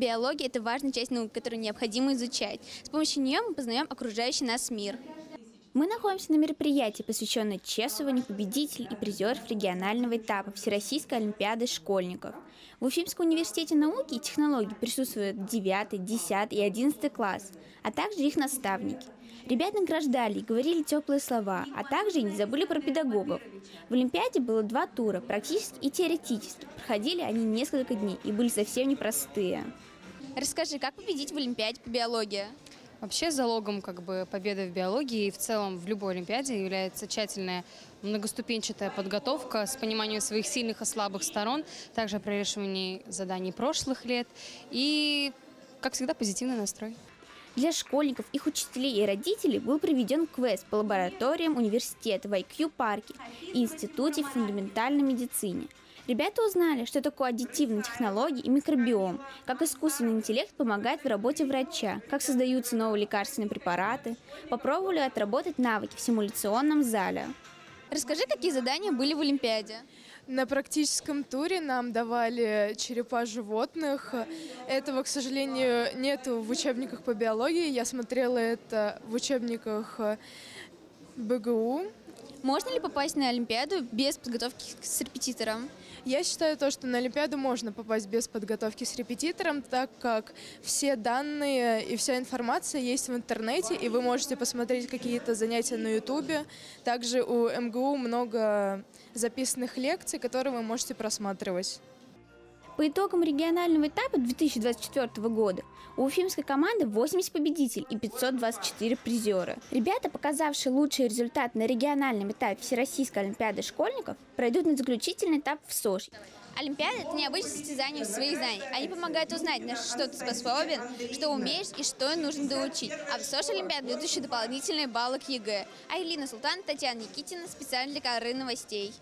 Биология – это важная часть науки, которую необходимо изучать. С помощью нее мы познаем окружающий нас мир. Мы находимся на мероприятии, посвященном чествованию победителей и призеров регионального этапа Всероссийской олимпиады школьников. В Уфимском университете науки и технологий присутствуют 9, 10 и 11 класс, а также их наставники. Ребят награждали и говорили теплые слова, а также и не забыли про педагогов. В Олимпиаде было 2 тура, практически и теоретически. Проходили они несколько дней и были совсем непростые. Расскажи, как победить в Олимпиаде по биологии? Вообще залогом победы в биологии и в целом в любой олимпиаде является тщательная многоступенчатая подготовка с пониманием своих сильных и слабых сторон, также при решении заданий прошлых лет и, как всегда, позитивный настрой. Для школьников, их учителей и родителей был проведен квест по лабораториям университета в IQ-парке и Институте фундаментальной медицины. Ребята узнали, что такое аддитивные технологии и микробиом, как искусственный интеллект помогает в работе врача, как создаются новые лекарственные препараты, попробовали отработать навыки в симуляционном зале. Расскажи, какие задания были в Олимпиаде? На практическом туре нам давали черепа животных. Этого, к сожалению, нету в учебниках по биологии. Я смотрела это в учебниках БГУ. Можно ли попасть на Олимпиаду без подготовки с репетитором? Я считаю, что на Олимпиаду можно попасть без подготовки с репетитором, так как все данные и вся информация есть в интернете, и вы можете посмотреть какие-то занятия на Ютубе. Также у МГУ много записанных лекций, которые вы можете просматривать. По итогам регионального этапа 2024 года у уфимской команды 80 победителей и 524 призера. Ребята, показавшие лучший результат на региональном этапе Всероссийской олимпиады школьников, пройдут на заключительный этап в Сочи. Олимпиада – это необычное состязание своих знаний. Они помогают узнать, на что ты способен, что умеешь и что нужно доучить. А в Сочи Олимпиаду дают еще дополнительные баллы к ЕГЭ. Айлина Султан, Татьяна Никитина, специально для Коры новостей.